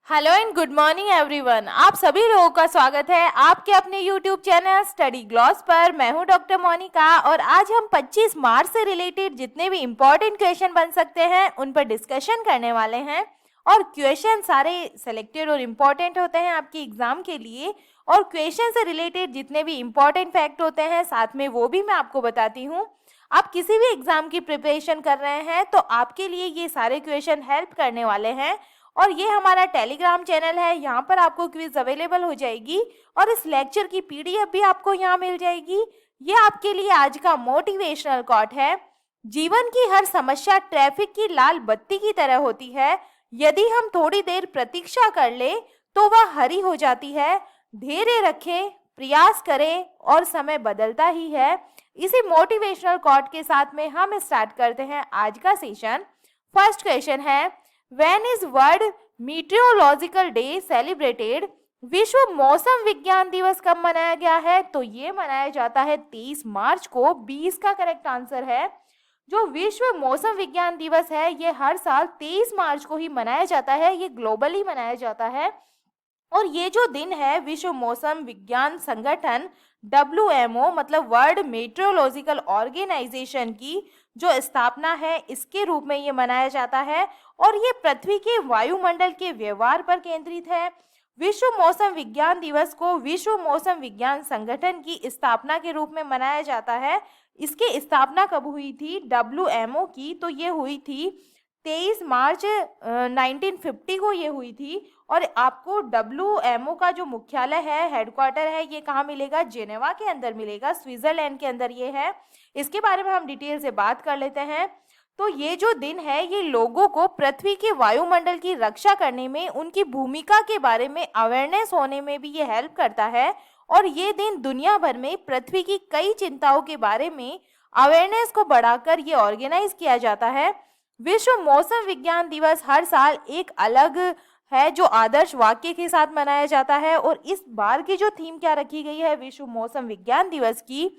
Hello and good morning everyone. आप सभी लोगों का स्वागत है आपके अपने यूट्यूब चैनल स्टडी ग्लॉस पर। मैं हूं डॉक्टर मोनिका और आज हम 25 मार्च से रिलेटेड जितने भी इम्पोर्टेंट क्वेश्चन बन सकते हैं उन पर डिस्कशन करने वाले हैं। और क्वेश्चन सारे सेलेक्टेड और इम्पोर्टेंट होते हैं आपके एग्जाम के लिए। और क्वेश्चन से रिलेटेड जितने भी इम्पोर्टेंट फैक्ट होते हैं साथ में वो भी मैं आपको बताती हूँ। आप किसी भी एग्जाम की प्रिपरेशन कर रहे हैं तो आपके लिए ये सारे क्वेश्चन हेल्प करने वाले हैं। और ये हमारा टेलीग्राम चैनल है, यहाँ पर आपको क्विज अवेलेबल हो जाएगी और इस लेक्चर की पीडीएफ भी आपको यहाँ मिल जाएगी। ये आपके लिए आज का मोटिवेशनल कोट है। जीवन की हर समस्या ट्रैफिक की लाल बत्ती की तरह होती है। यदि हम थोड़ी देर प्रतीक्षा कर ले तो वह हरी हो जाती है। धैर्य रखें, प्रयास करें और समय बदलता ही है। इसी मोटिवेशनल कोट के साथ में हम स्टार्ट करते हैं आज का सेशन। फर्स्ट क्वेश्चन है, When is World Meteorological Day celebrated? विश्व मौसम विज्ञान दिवस कब मनाया गया है? तो ये मनाया जाता है 23 मार्च को। 20 का करेक्ट आंसर है। जो विश्व मौसम विज्ञान दिवस है ये हर साल 23 मार्च को ही मनाया जाता है। ये ग्लोबली मनाया जाता है। और ये जो दिन है विश्व मौसम विज्ञान संगठन WMO मतलब वर्ल्ड मेट्रोलॉजिकल ऑर्गेनाइजेशन की जो स्थापना है इसके रूप में ये मनाया जाता है। और ये पृथ्वी के वायुमंडल के व्यवहार पर केंद्रित है। विश्व मौसम विज्ञान दिवस को विश्व मौसम विज्ञान संगठन की स्थापना के रूप में मनाया जाता है। इसकी स्थापना कब हुई थी WMO की? तो ये हुई थी 23 मार्च 1950 को ये हुई थी। और आपको WMO का जो मुख्यालय है, हेडक्वार्टर है, ये कहाँ मिलेगा? जेनेवा के अंदर मिलेगा, स्विट्जरलैंड के अंदर ये है। इसके बारे में हम डिटेल से बात कर लेते हैं। तो ये जो दिन है ये लोगों को पृथ्वी के वायुमंडल की रक्षा करने में उनकी भूमिका के बारे में अवेयरनेस होने में भी ये हेल्प करता है। और ये दिन दुनिया भर में पृथ्वी की कई चिंताओं के बारे में अवेयरनेस को बढ़ाकर ये ऑर्गेनाइज किया जाता है। विश्व मौसम विज्ञान दिवस हर साल एक अलग है जो आदर्श वाक्य के साथ मनाया जाता है। और इस बार की जो थीम क्या रखी गई है विश्व मौसम विज्ञान दिवस की?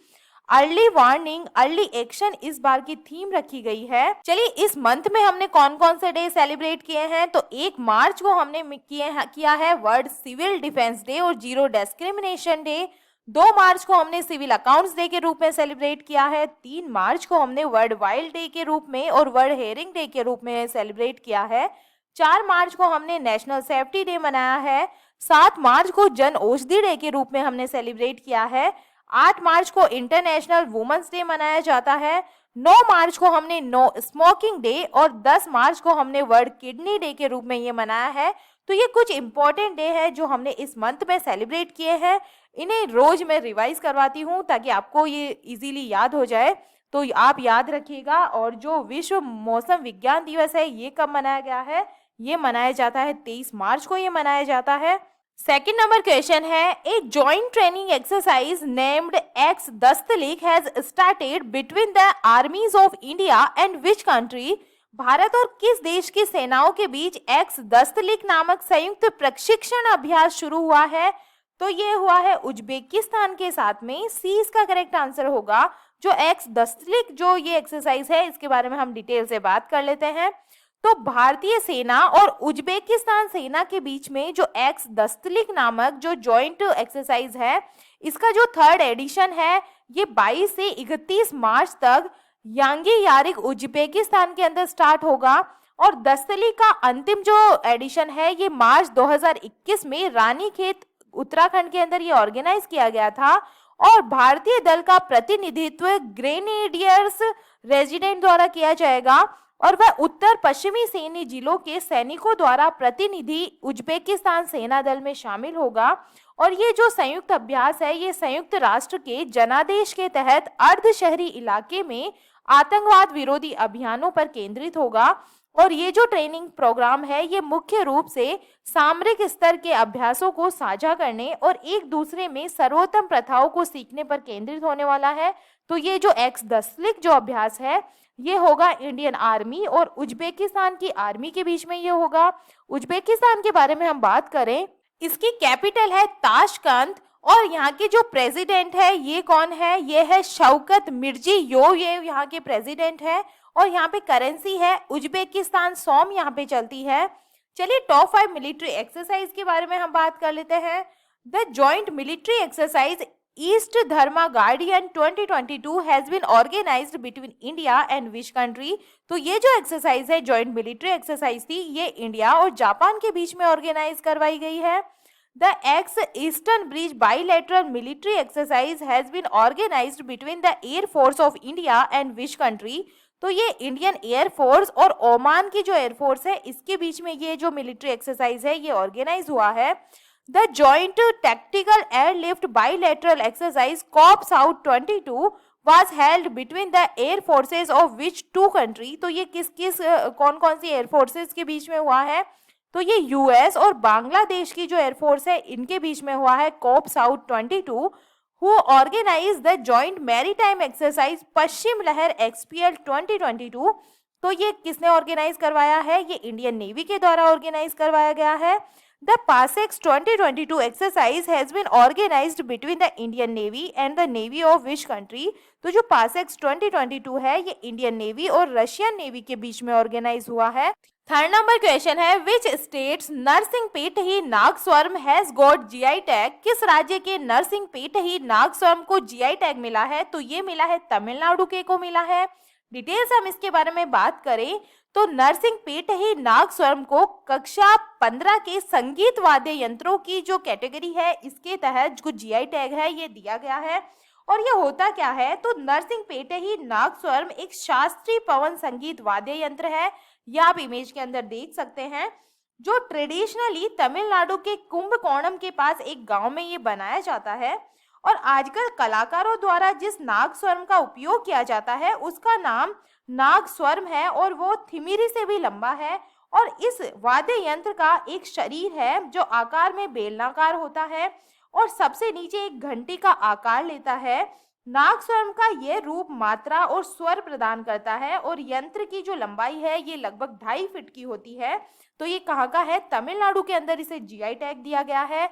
अर्ली वार्निंग अर्ली एक्शन इस बार की थीम रखी गई है। चलिए, इस मंथ में हमने कौन कौन से डे सेलिब्रेट किए हैं? तो 1 मार्च को हमने किया है वर्ल्ड सिविल डिफेंस डे और जीरो डिस्क्रिमिनेशन डे। 2 मार्च को हमने सिविल अकाउंट्स डे के रूप में सेलिब्रेट किया है। 3 मार्च को हमने वर्ल्ड वाइल्ड डे के रूप में और वर्ल्ड हेयरिंग डे के रूप में सेलिब्रेट किया है। 4 मार्च को हमने नेशनल सेफ्टी डे मनाया है। 7 मार्च को जन औषधि डे के रूप में हमने सेलिब्रेट किया है। 8 मार्च को इंटरनेशनल वुमेन्स डे मनाया जाता है। 9 मार्च को हमने नो स्मोकिंग डे और 10 मार्च को हमने वर्ल्ड किडनी डे के रूप में ये मनाया है। तो ये कुछ इंपॉर्टेंट डे है जो हमने इस मंथ में सेलिब्रेट किए हैं। इन्हें रोज मैं रिवाइज करवाती हूँ ताकि आपको ये इजीली याद हो जाए। तो आप याद रखिएगा। और जो विश्व मौसम विज्ञान दिवस है ये कब मनाया गया है? ये मनाया जाता है 23 मार्च को ये मनाया जाता है। सेकेंड नंबर क्वेश्चन है, एक joint training exercise named Ex Dustlik has started between the armies of India and which country? Bharat और किस देश की सेनाओं के बीच एक्स दस्तलिक नामक संयुक्त प्रशिक्षण अभ्यास शुरू हुआ है? तो ये हुआ है उज्बेकिस्तान के साथ में। सी इसका करेक्ट आंसर होगा। जो एक्स दस्तलिक जो ये एक्सरसाइज है इसके बारे में हम डिटेल से बात कर लेते हैं। तो भारतीय सेना और उज्बेकिस्तान सेना के बीच में जो एक्स दस्तलिक नामक जो जॉइंट एक्सरसाइज है इसका जो 3rd एडिशन है ये 22 से 31 मार्च तक यांगी यारिक उज्बेकिस्तान के अंदर स्टार्ट होगा। और दस्तलिक का अंतिम जो एडिशन है ये मार्च 2021 में रानीखेत उत्तराखंड के अंदर ये ऑर्गेनाइज किया गया था। और भारतीय दल का प्रतिनिधित्व ग्रेनेडियर्स रेजिडेंट द्वारा किया जाएगा और वह उत्तर पश्चिमी सैन्य जिलों के सैनिकों द्वारा प्रतिनिधि उज्बेकिस्तान सेना दल में शामिल होगा। और ये जो संयुक्त अभ्यास है ये संयुक्त राष्ट्र के जनादेश के तहत अर्ध शहरी इलाके में आतंकवाद विरोधी अभियानों पर केंद्रित होगा। और ये जो ट्रेनिंग प्रोग्राम है ये मुख्य रूप से सामरिक स्तर के अभ्यासों को साझा करने और एक दूसरे में सर्वोत्तम प्रथाओं को सीखने पर केंद्रित होने वाला है। तो ये जो एक्स दस्तलिक जो अभ्यास है ये होगा इंडियन आर्मी और उज्बेकिस्तान की आर्मी के बीच में ये होगा। उज्बेकिस्तान के बारे में हम बात करें, इसकी कैपिटल है ताशकंद और यहाँ के जो प्रेसिडेंट है ये कौन है? ये है शौकत मिर्जियोयेव, ये यहाँ के प्रेसिडेंट है। और यहाँ पे करेंसी है उज्बेकिस्तान सोम यहाँ पे चलती है। चलिए टॉप 5 मिलिट्री एक्सरसाइज के बारे में हम बात कर लेते हैं। The joint military exercise east Dharma guardian 2022 has been organised between India and which country. तो ये जो एक्सरसाइज है जॉइंट मिलिट्री एक्सरसाइज थी, ये इंडिया और जापान के बीच में ऑर्गेनाइज करवाई गई है। The X Eastern Bridge bilateral military exercise has been organised between the air force of India and which country. तो ये इंडियन एयर फोर्स और ओमान की जो एयर फोर्स है इसके बीच में ये जो मिलिट्री एक्सरसाइज है ये ऑर्गेनाइज हुआ है। The joint tactical airlift bilateral exercise Cope South 22 was held between the air forces of which two country। तो ये किस किस कौन कौन सी एयर फोर्सेस के बीच में हुआ है? तो ये यूएस और बांग्लादेश की जो एयरफोर्स है इनके बीच में हुआ है। Cope South 22 who organise the joint maritime exercise Paschim Lahar XPL 2022। तो ये किसने ऑर्गेनाइज करवाया है? ये इंडियन नेवी के द्वारा ऑर्गेनाइज करवाया गया है। The PASSEX 2022 exercise has been organised between the Indian navy and the navy of which country. तो जो पासेक्स 2022 है ये इंडियन नेवी और रशियन नेवी के बीच में ऑर्गेनाइज हुआ है। थर्ड नंबर क्वेश्चन है which states Narasinghapettai Nagaswaram has got GI tag. किस राज्य के नरसिंहपेटही नागस्वरम को जीआई टैग मिला है? तो ये मिला है तमिलनाडु के को मिला है। डिटेल्स हम इसके बारे में बात करें तो नरसिंहपेटही नागस्वरम को कक्षा 15 के संगीत वाद्य यंत्रों की जो कैटेगरी है इसके तहत जो जीआई टैग है ये दिया गया है। और ये होता क्या है? तो नरसिंहपेटही नागस्वरम एक शास्त्रीय पवन संगीत वाद्य यंत्र है, ये आप इमेज के अंदर देख सकते हैं, जो ट्रेडिशनली तमिलनाडु के कुंभकोणम के पास एक गांव में ये बनाया जाता है। और आजकल कलाकारों द्वारा जिस नागस्वरम का उपयोग किया जाता है उसका नाम नागस्वरम है और वो थिमिरी से भी लंबा है। और इस वाद्य यंत्र का एक शरीर है जो आकार में बेलनाकार होता है और सबसे नीचे एक घंटी का आकार लेता है। नागस्वरम का यह रूप मात्रा और स्वर प्रदान करता है और यंत्र की जो लंबाई है ये लगभग 2.5 फीट की होती है। तो ये कहाँ का है? तमिलनाडु के अंदर इसे जीआई टैग दिया गया है।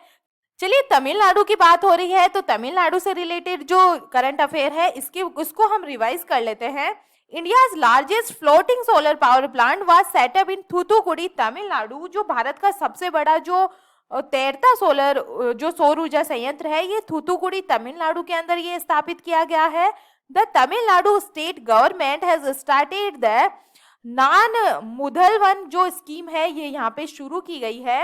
चलिए तमिलनाडु की बात हो रही है तो तमिलनाडु से रिलेटेड जो करंट अफेयर है उसको हम रिवाइज कर लेते हैं। India's largest floating solar power plant was setup in Thoothukudi Tamil Nadu. जो भारत का सबसे बड़ा जो तैरता सोलर जो सौर ऊर्जा संयंत्र है ये थूथुकुडी तमिलनाडु के अंदर ये स्थापित किया गया है। The Tamil Nadu state government has started the Naan Mudhalvan जो स्कीम है ये यहाँ पे शुरू की गई है।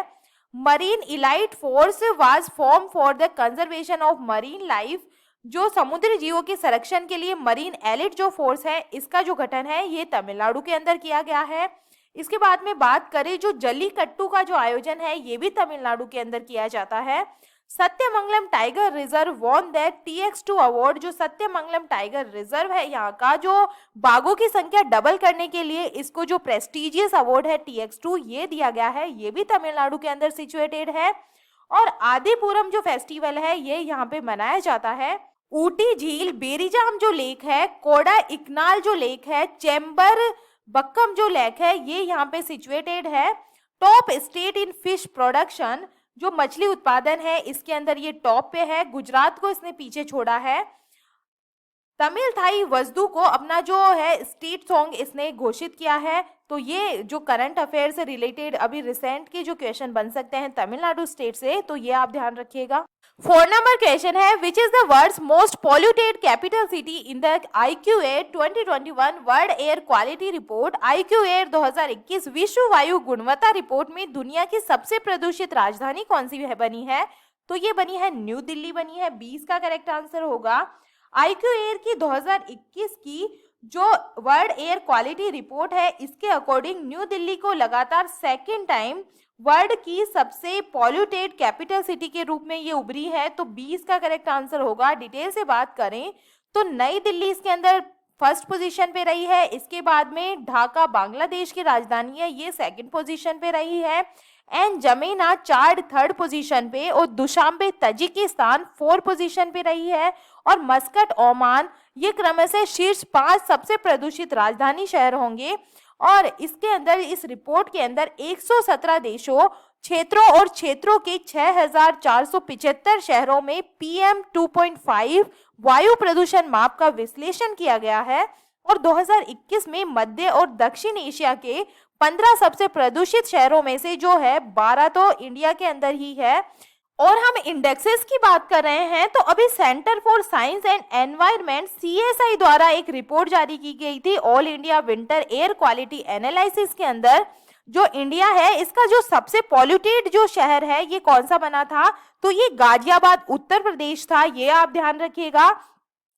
Marine elite force was form for the conservation of marine life. जो समुद्री जीवों के संरक्षण के लिए मरीन एलिट जो फोर्स है इसका जो गठन है ये तमिलनाडु के अंदर किया गया है। इसके बाद में बात करें जो जल्लीकट्टू का जो आयोजन है ये भी तमिलनाडु के अंदर किया जाता है। Sathyamangalam tiger reserve won the TX2 award. जो सत्यमंगलम टाइगर रिजर्व है यहाँ का जो बाघों की संख्या डबल करने के लिए इसको जो प्रेस्टिजियस अवार्ड है TX2 ये दिया गया है, ये भी तमिलनाडु के अंदर सिचुएटेड है। और आदिपुरम जो फेस्टिवल है ये यहाँ पे मनाया जाता है। ऊटी झील, बेरीजाम जो लेक है, कोडा इकनाल जो लेक है, चेंबर बक्कम जो लेक है ये यहाँ पे सिचुएटेड है। Top state in fish production जो मछली उत्पादन है इसके अंदर ये टॉप पे है, गुजरात को इसने पीछे छोड़ा है। तमिल थाई वजदू को अपना जो है स्टेट सॉन्ग इसने घोषित किया है। तो ये जो करंट अफेयर से रिलेटेड अभी रिसेंट के जो क्वेश्चन बन सकते हैं तमिलनाडु स्टेट से, तो ये आप ध्यान रखिएगा। 4 नंबर क्वेश्चन है which is the world's most polluted capital city in the IQAir 2021 world air quality report. IQAir 2021 विश्व वायु गुणवत्ता रिपोर्ट में दुनिया की सबसे प्रदूषित राजधानी कौन सी बनी है? तो ये बनी है न्यू दिल्ली बनी है। 20 का करेक्ट आंसर होगा। IQAir की 2021 की जो वर्ल्ड एयर क्वालिटी रिपोर्ट है इसके अकॉर्डिंग न्यू दिल्ली को लगातार सेकेंड टाइम वर्ल्ड की सबसे पॉल्यूटेड कैपिटल सिटी के रूप में ये उभरी है। तो 20 का करेक्ट आंसर होगा। डिटेल से बात करें तो नई दिल्ली इसके अंदर फर्स्ट पोजीशन पे रही है। इसके बाद में ढाका बांग्लादेश की राजधानी है ये सेकंड पोजीशन पे रही है। एंड जमेना चाड थर्ड पोजीशन पे और दुशांबे तजिकिस्तान 4 पोजीशन पे रही है। और मस्कट ओमान ये क्रमशः शीर्ष 5 सबसे प्रदूषित राजधानी शहर होंगे। और इसके अंदर इस रिपोर्ट के अंदर 117 देशों क्षेत्रों और क्षेत्रों के 6475 शहरों में PM 2.5 वायु प्रदूषण माप का विश्लेषण किया गया है। और 2021 में मध्य और दक्षिण एशिया के 15 सबसे प्रदूषित शहरों में से जो है 12 तो इंडिया के अंदर ही है। और हम इंडेक्सेस की बात कर रहे हैं तो अभी centre for science and environment CSI द्वारा एक रिपोर्ट जारी की गई थी all India winter air quality analysis के अंदर। जो इंडिया है इसका जो सबसे पॉल्यूटेड जो शहर है ये कौन सा बना था, तो ये गाजियाबाद उत्तर प्रदेश था, ये आप ध्यान रखिएगा।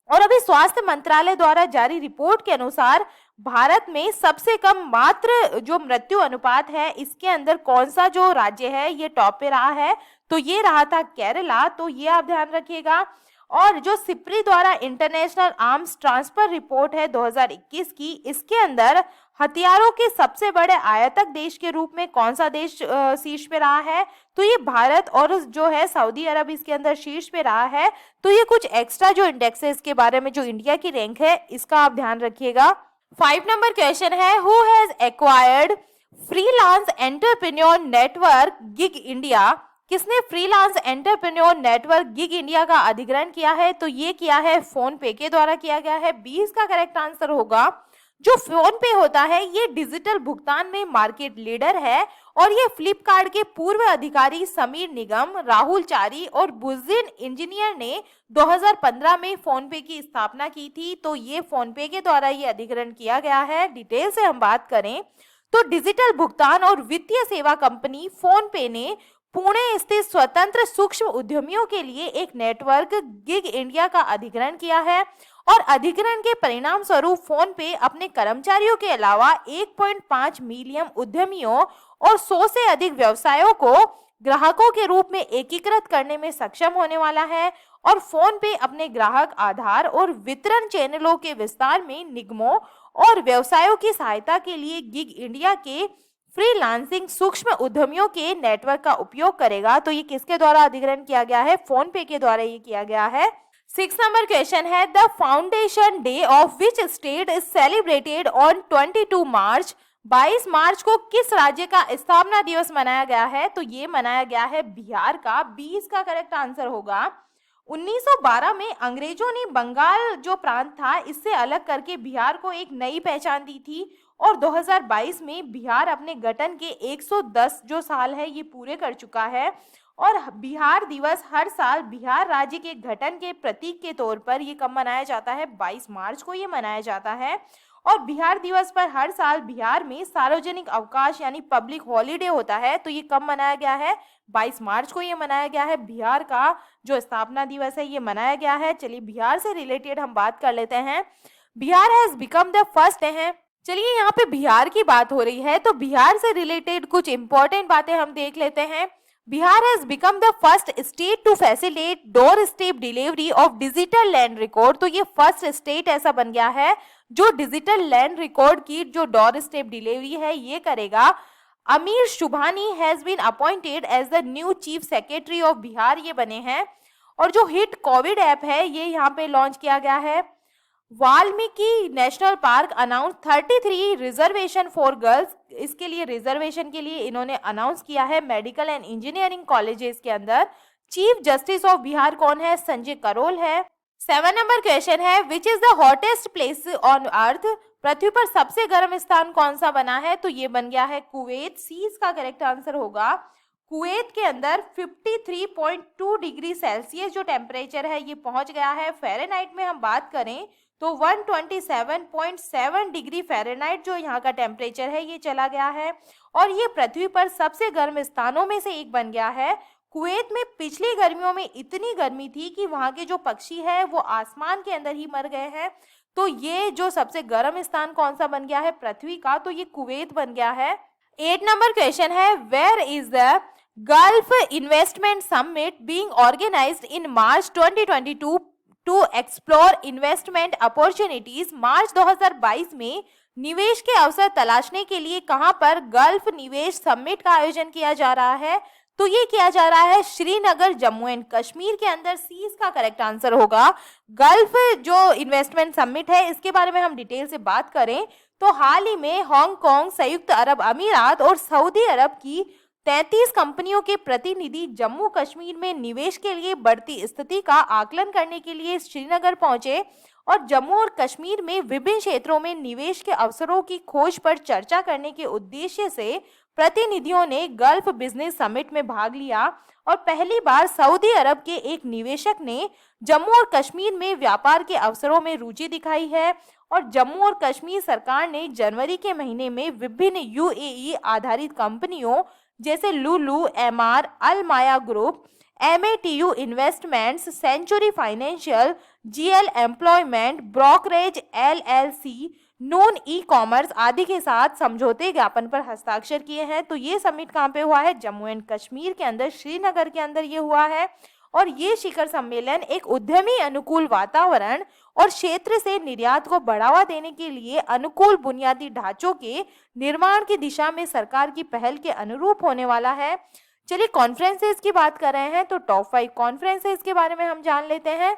और अभी स्वास्थ्य मंत्रालय द्वारा जारी रिपोर्ट के अनुसार भारत में सबसे कम मात्र जो मृत्यु अनुपात है इसके अंदर कौन सा जो राज्य है ये टॉप पे रहा है, तो ये रहा था केरला, तो ये आप ध्यान रखिएगा। और जो सिप्री द्वारा इंटरनेशनल आर्म्स ट्रांसफर रिपोर्ट है 2021 की, इसके अंदर हथियारों के सबसे बड़े आयातक देश के रूप में कौन सा देश शीर्ष पे रहा है, तो ये भारत, और जो है सऊदी अरब इसके अंदर शीर्ष पे रहा है। तो ये कुछ एक्स्ट्रा जो इंडेक्सेस के बारे में जो इंडिया की रैंक है इसका आप ध्यान रखिएगा। 5 नंबर क्वेश्चन है, who has acquired freelance entrepreneur network Gig India, किसने freelance entrepreneur network Gig India का अधिग्रहण किया है, तो ये किया है फोन पे के द्वारा किया गया है। 20 का करेक्ट आंसर होगा। जो फोन पे होता है ये डिजिटल भुगतान में मार्केट लीडर है और ये फ्लिपकार्ट के पूर्व अधिकारी समीर निगम, राहुल चारी और बुजिन इंजीनियर ने 2015 में फोन पे की स्थापना की थी, तो ये फोन पे के द्वारा ये अधिग्रहण किया गया है। डिटेल से हम बात करें तो डिजिटल भुगतान और वित्तीय सेवा कंपनी फोन पे ने पुणे स्थित स्वतंत्र सूक्ष्म उद्यमियों के लिए एक नेटवर्क गिग इंडिया का अधिग्रहण किया है और अधिग्रहण के परिणाम स्वरूप फोन पे अपने कर्मचारियों के अलावा 1.5 मिलियन उद्यमियों और 100 से अधिक व्यवसायों को ग्राहकों के रूप में एकीकृत करने में सक्षम होने वाला है। और फोन पे अपने ग्राहक आधार और वितरण चैनलों के विस्तार में निगमों और व्यवसायों की सहायता के लिए गिग इंडिया के फ्रीलांसिंग सूक्ष्म उद्यमियों के नेटवर्क का उपयोग करेगा। तो ये किसके द्वारा अधिग्रहण किया गया है, फोन पे के द्वारा ये किया गया है। 6 नंबर क्वेश्चन है, the foundation day of which state is celebrated on 22 मार्च, 22 मार्च को किस राज्य का स्थापना दिवस मनाया गया है, तो ये मनाया गया है बिहार का। 20 का करेक्ट आंसर होगा। 1912 में अंग्रेजों ने बंगाल जो प्रांत था इससे अलग करके बिहार को एक नई पहचान दी थी और 2022 में बिहार अपने गठन के 110 जो साल है ये पूरे कर चुका है। और बिहार दिवस हर साल बिहार राज्य के गठन के प्रतीक के तौर पर ये कब मनाया जाता है, 22 मार्च को ये मनाया जाता है। और बिहार दिवस पर हर साल बिहार में सार्वजनिक अवकाश यानी पब्लिक हॉलीडे होता है, तो ये कब मनाया गया है, 22 मार्च को ये मनाया गया है। बिहार का जो स्थापना दिवस है ये मनाया गया है। चलिए बिहार से रिलेटेड हम बात कर लेते हैं। Bihar has become the first है, चलिए यहाँ पे बिहार की बात हो रही है तो बिहार से रिलेटेड कुछ इंपॉर्टेंट बातें हम देख लेते हैं। Bihar has become the first state to facilitate doorstep delivery of digital land record, तो ये फर्स्ट स्टेट ऐसा बन गया है जो डिजिटल लैंड रिकॉर्ड की जो डोर स्टेप डिलीवरी है ये करेगा। Amir Subhani has been appointed as the new chief secretary of Bihar, ये बने हैं। और जो हिट कोविड ऐप है ये यहाँ पे लॉन्च किया गया है। Valmiki national park announce 33 reservation for girls, इसके लिए रिजर्वेशन के लिए इन्होंने अनाउंस किया है मेडिकल एंड इंजीनियरिंग कॉलेजेस के अंदर। चीफ जस्टिस ऑफ बिहार कौन है, संजय करोल है। 7 नंबर क्वेश्चन है, which is the hottest place on earth, पृथ्वी पर सबसे गर्म स्थान कौन सा बना है, तो ये बन गया है कुवैत। सी इसका करेक्ट आंसर होगा। कुवैत के अंदर 53.2 डिग्री सेल्सियस जो टेम्परेचर है ये पहुंच गया है। फ़ारेनहाइट में हम बात करें तो 127.7 डिग्री फ़ारेनहाइट जो यहाँ का टेम्परेचर है ये चला गया है और ये पृथ्वी पर सबसे गर्म स्थानों में से एक बन गया है। कुवैत में पिछली गर्मियों में इतनी गर्मी थी कि वहाँ के जो पक्षी है वो आसमान के अंदर ही मर गए हैं। तो ये जो सबसे गर्म स्थान कौन सा बन गया है पृथ्वी का, तो ये कुवैत बन गया है। 8 नंबर क्वेश्चन है, where is the Gulf investment summit being organised in March 2022 to explore investment opportunities, मार्च 2022 में निवेश के अवसर तलाशने के लिए कहां पर गल्फ निवेश समिट का आयोजन किया जा रहा है, तो ये किया जा रहा है श्रीनगर जम्मू एंड कश्मीर के अंदर। सी इसका करेक्ट आंसर होगा। गल्फ जो इन्वेस्टमेंट समिट है इसके बारे में हम डिटेल से बात करें तो हाल ही में हांगकांग, संयुक्त अरब अमीरात और सऊदी अरब की 33 कंपनियों के प्रतिनिधि जम्मू कश्मीर में निवेश के लिए बढ़ती स्थिति का आकलन करने के लिए श्रीनगर पहुंचे और जम्मू और कश्मीर में विभिन्न क्षेत्रों में निवेश के अवसरों की खोज पर चर्चा करने के उद्देश्य से प्रतिनिधियों ने गल्फ बिजनेस समिट में भाग लिया और पहली बार सऊदी अरब के एक निवेशक ने जम्मू और कश्मीर में व्यापार के अवसरों में रुचि दिखाई है और जम्मू और कश्मीर सरकार ने जनवरी के महीने में विभिन्न यूएई आधारित कंपनियों जैसे Lulu, MR, Al Maya group, MATU investments, Century Financial, GL employment, brokerage LLC, Noon e-commerce आदि के साथ समझौते ज्ञापन पर हस्ताक्षर किए हैं। तो ये समिट कहाँ पे हुआ है? जम्मू एंड कश्मीर के अंदर, श्रीनगर के अंदर ये हुआ है। और ये शिखर सम्मेलन एक उद्यमी अनुकूल वातावरण और क्षेत्र से निर्यात को बढ़ावा देने के लिए अनुकूल बुनियादी ढांचों के निर्माण की दिशा में सरकार की पहल के अनुरूप होने वाला है। चलिए कॉन्फ्रेंसेस की बात कर रहे हैं तो टॉप 5 कॉन्फ्रेंसेस के बारे में हम जान लेते हैं।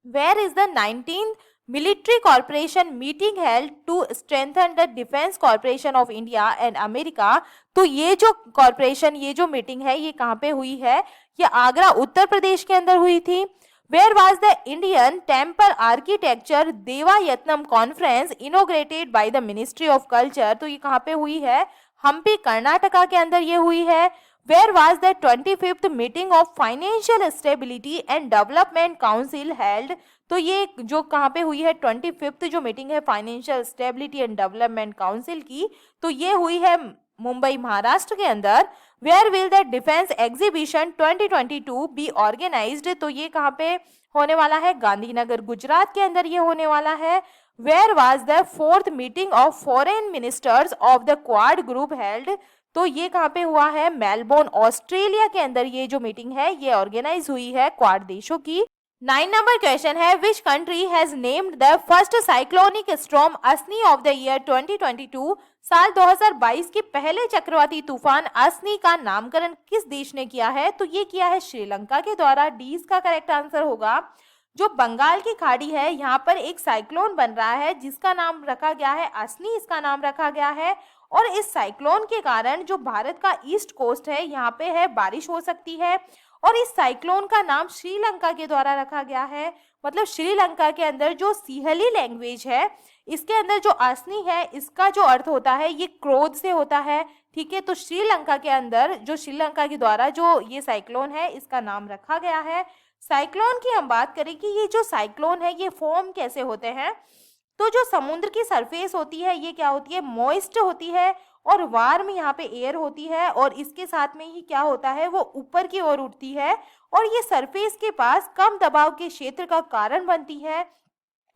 Where is the 19th military corporation meeting held to strengthen the defence corporation of India and America. तो ये जो कॉर्पोरेशन, ये जो मीटिंग है, ये कहाँ पे हुई है? ये आगरा उत्तर प्रदेश के अंदर हुई थी। Where was the Indian temple architecture Devayatanam conference inaugurated by the ministry of culture. तो ये कहाँ पे हुई है? हम्पी कर्नाटका के अंदर ये हुई है। Where was the 25th meeting of financial stability and development council held? तो ये जो कहाँ पे हुई है 25th जो मीटिंग है financial stability and development council की, तो ये हुई है मुंबई महाराष्ट्र के अंदर। Where will the defence exhibition 2022 be organised? तो ये कहाँ पे होने वाला है? गांधीनगर गुजरात के अंदर ये होने वाला है। Where was the 4th meeting of foreign ministers of the Quad group held? तो ये कहाँ पे हुआ है? मेलबोर्न ऑस्ट्रेलिया के अंदर ये जो मीटिंग है ये ऑर्गेनाइज हुई है क्वाड देशों की। 9 नंबर क्वेश्चन है, which country has named the first cyclonic storm Asani of the year 2022? साल 2022 के पहले चक्रवाती तूफान असनी का नामकरण किस देश ने किया है? तो ये किया है श्रीलंका के द्वारा। डी इसका करेक्ट आंसर होगा। जो बंगाल की खाड़ी है, यहाँ पर एक साइक्लोन बन रहा है जिसका नाम रखा गया है असनी, इसका नाम रखा गया है। और इस साइक्लोन के कारण जो भारत का ईस्ट कोस्ट है यहाँ पे है बारिश हो सकती है। और इस साइक्लोन का नाम श्रीलंका के द्वारा रखा गया है। मतलब श्रीलंका के अंदर जो सिहली लैंग्वेज है, इसके अंदर जो असनी है, इसका जो अर्थ होता है ये क्रोध से होता है। ठीक है, तो श्रीलंका के अंदर जो श्रीलंका के द्वारा जो ये साइक्लोन है इसका नाम रखा गया है। साइक्लोन की हम बात करें कि ये जो साइक्लोन है ये फॉर्म कैसे होते हैं, तो जो समुद्र की सरफेस होती है ये क्या होती है? मॉइस्ट होती है और वार्म यहाँ पे एयर होती है और इसके साथ में ही क्या होता है? वो ऊपर की ओर उठती है और ये सरफेस के पास कम दबाव के क्षेत्र का कारण बनती है।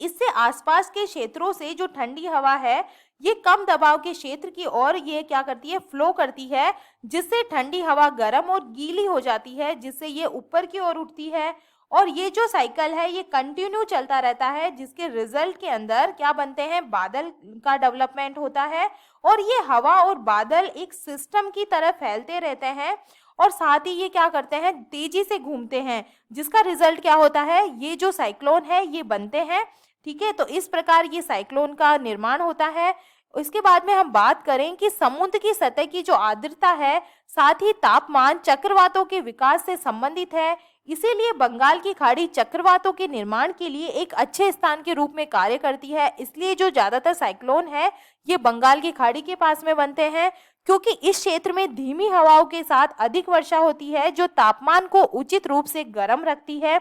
इससे आसपास के क्षेत्रों से जो ठंडी हवा है ये कम दबाव के क्षेत्र की ओर ये क्या करती है? फ्लो करती है, जिससे ठंडी हवा गर्म और गीली हो जाती है, जिससे ये ऊपर की ओर उठती है। और ये जो साइकिल है ये कंटिन्यू चलता रहता है, जिसके रिजल्ट के अंदर क्या बनते हैं? बादल का डेवलपमेंट होता है। और ये हवा और बादल एक सिस्टम की तरह फैलते रहते हैं और साथ ही ये क्या करते हैं? तेजी से घूमते हैं, जिसका रिजल्ट क्या होता है? ये जो साइक्लोन है ये बनते हैं। ठीक है, तो इस प्रकार ये साइक्लोन का निर्माण होता है। इसके बाद में हम बात करें कि समुद्र की सतह की जो आर्द्रता है, साथ ही तापमान चक्रवातों के विकास से संबंधित है। इसीलिए बंगाल की खाड़ी चक्रवातों के निर्माण के लिए एक अच्छे स्थान के रूप में कार्य करती है। इसलिए जो ज्यादातर साइक्लोन है ये बंगाल की खाड़ी के पास में बनते हैं, क्योंकि इस क्षेत्र में धीमी हवाओं के साथ अधिक वर्षा होती है जो तापमान को उचित रूप से गर्म रखती है।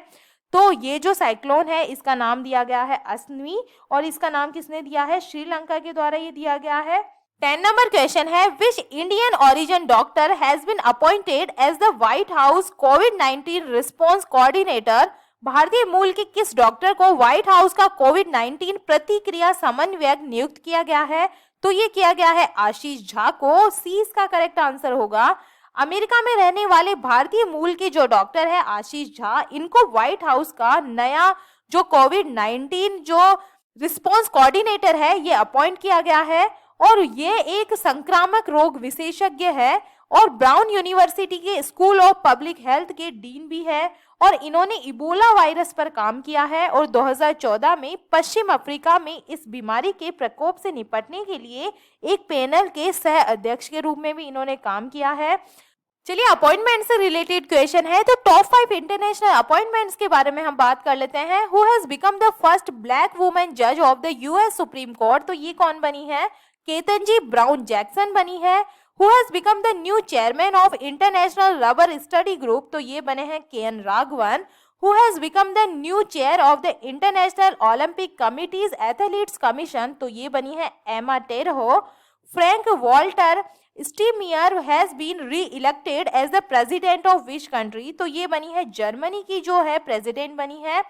तो ये जो साइक्लोन है इसका नाम दिया गया है असनी और इसका नाम किसने दिया है? श्रीलंका के द्वारा ये दिया गया है। 10 नंबर क्वेश्चन है, which Indian origin doctor has been appointed as the White House कोविड-19 रिस्पांस कोऑर्डिनेटर? भारतीय मूल के किस डॉक्टर को व्हाइट हाउस का कोविड-19 प्रतिक्रिया समन्वयक नियुक्त किया गया है? तो ये किया गया है आशीष झा को। सी इसका करेक्ट आंसर होगा। अमेरिका में रहने वाले भारतीय मूल के जो डॉक्टर है आशीष झा, इनको व्हाइट हाउस का नया जो कोविड-19 जो रिस्पांस कोऑर्डिनेटर है ये अपॉइंट किया गया है। और ये एक संक्रामक रोग विशेषज्ञ है और ब्राउन यूनिवर्सिटी के स्कूल ऑफ पब्लिक हेल्थ के डीन भी है और इन्होंने इबोला वायरस पर काम किया है और 2014 में पश्चिम अफ्रीका में इस बीमारी के प्रकोप से निपटने के लिए एक पैनल के सह अध्यक्ष के रूप में भी इन्होंने काम किया है। चलिए अपॉइंटमेंट से रिलेटेड क्वेश्चन है, तो टॉप 5 इंटरनेशनल अपॉइंटमेंट्स के बारे में हम बात कर लेते हैं। Who has become the first black women जज of the US supreme court, तो ये कौन बनी है? केतनजी ब्राउन जैक्सन बनी है। Who has become the new chairman of international rubber study group, तो ये बने हैं K. N.. Raghavan. Who has become the new chair of the International Olympic Committee's Athletes Commission, तो ये बनी है Emma Terho. Frank Walter Steinmeier has been re-elected as the president of which country, तो ये बनी है जर्मनी की जो है प्रेसिडेंट बनी है।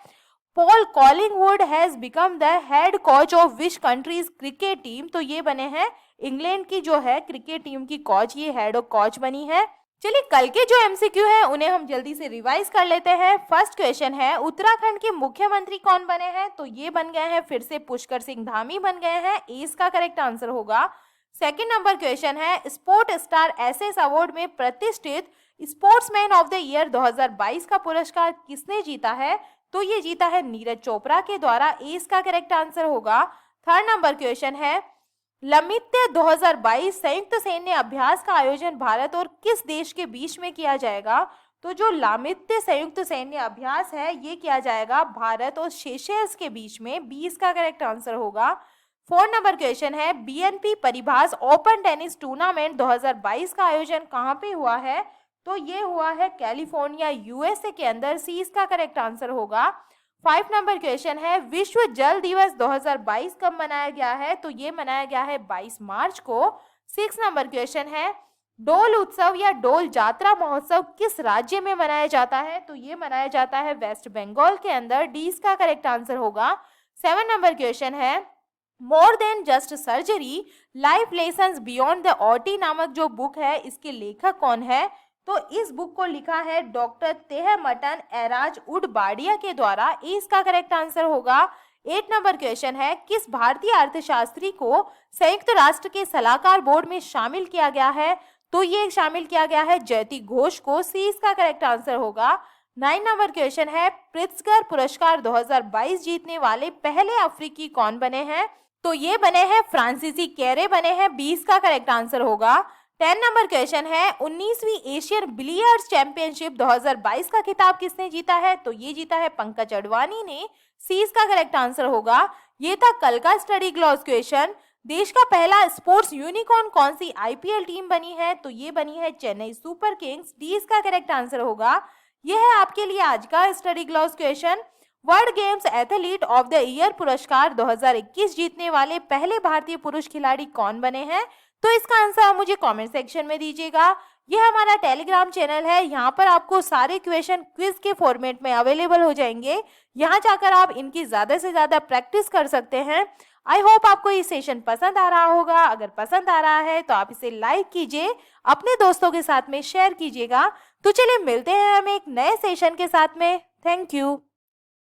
Paul Collingwood has become the head coach of which countries cricket team, तो ये बने हैं इंग्लैंड की जो है क्रिकेट टीम की कोच, ये हेड ऑफ कोच बनी है। चलिए कल के जो एमसीक्यू है उन्हें हम जल्दी से रिवाइज कर लेते हैं। फर्स्ट क्वेश्चन है उत्तराखंड के मुख्यमंत्री कौन बने हैं, तो ये बन गए हैं फिर से पुष्कर सिंह धामी बन गए हैं, इसका करेक्ट आंसर होगा। सेकंड नंबर क्वेश्चन है स्पोर्ट स्टार एसएस अवार्ड में प्रतिष्ठित स्पोर्ट्समैन ऑफ द ईयर 2022 का पुरस्कार किसने जीता है, तो ये जीता है नीरज चोपड़ा के द्वारा, इसका करेक्ट आंसर होगा। थर्ड नंबर क्वेश्चन है लमित्य 2022 संयुक्त सैन्य अभ्यास का आयोजन भारत और किस देश के बीच में किया जाएगा, तो जो लामित्य संयुक्त सैन्य अभ्यास है ये किया जाएगा भारत और सेशेल्स के बीच में, 20 का करेक्ट आंसर होगा। फोर्थ नंबर क्वेश्चन है बीएनपी परिभाष ओपन टेनिस टूर्नामेंट 2022 का आयोजन कहाँ पे हुआ है, तो ये हुआ है कैलिफोर्निया यूएसए के अंदर, सी इसका करेक्ट आंसर होगा। 5 नंबर क्वेश्चन है विश्व जल दिवस 2022 कब मनाया गया है, तो ये मनाया गया है 22 मार्च को। 6 नंबर क्वेश्चन है डोल उत्सव या डोल जात्रा महोत्सव किस राज्य में मनाया जाता है, तो ये मनाया जाता है वेस्ट बंगाल के अंदर, डी इसका करेक्ट आंसर होगा। 7 नंबर क्वेश्चन है more than just surgery life lessons beyond the OT नामक जो बुक है इसके लेखक कौन है, तो इस बुक को लिखा है डॉक्टर तेहमटन एराज उडबाडिया के द्वारा, इसका करेक्ट आंसर होगा। 8 नंबर क्वेश्चन है किस भारतीय अर्थशास्त्री को संयुक्त राष्ट्र के सलाहकार बोर्ड में शामिल किया गया है, तो ये शामिल किया गया है जयति घोष को, सी इसका करेक्ट आंसर होगा। 9 नंबर क्वेश्चन है प्रित्जकर पुरस्कार 2022 जीतने वाले पहले अफ्रीकी कौन बने हैं, तो ये बने हैं फ्रांसीसी कैरे बने हैं, 20 का करेक्ट आंसर होगा। 10 नंबर क्वेश्चन है 19वीं एशियन बिलियर्ड्स चैंपियनशिप 2022 का खिताब किसने जीता है, तो ये जीता है पंकज अडवाणी ने, सी इसका करेक्ट आंसर होगा। ये था कल का स्टडी ग्लॉस क्वेश्चन। देश का पहला स्पोर्ट्स यूनिकॉर्न कौन सी आईपीएल टीम बनी है, तो ये बनी है चेन्नई सुपर किंग्स, डी इसका करेक्ट आंसर होगा। यह है आपके लिए आज का study gloss question. World games athlete of the year पुरस्कार 2021 जीतने वाले पहले भारतीय पुरुष खिलाड़ी कौन बने हैं, तो इसका आंसर आप मुझे कमेंट सेक्शन में दीजिएगा। यह हमारा टेलीग्राम चैनल है, यहाँ पर आपको सारे क्वेश्चन क्विज के फॉर्मेट में अवेलेबल हो जाएंगे, यहाँ जाकर आप इनकी ज़्यादा से ज़्यादा प्रैक्टिस कर सकते हैं। आई होप आपको ये सेशन पसंद आ रहा होगा, अगर पसंद आ रहा है तो आप इसे लाइक कीजिए, अपने दोस्तों के साथ में शेयर कीजिएगा। तो चलिए मिलते हैं हम एक नए सेशन के साथ में। Thank you.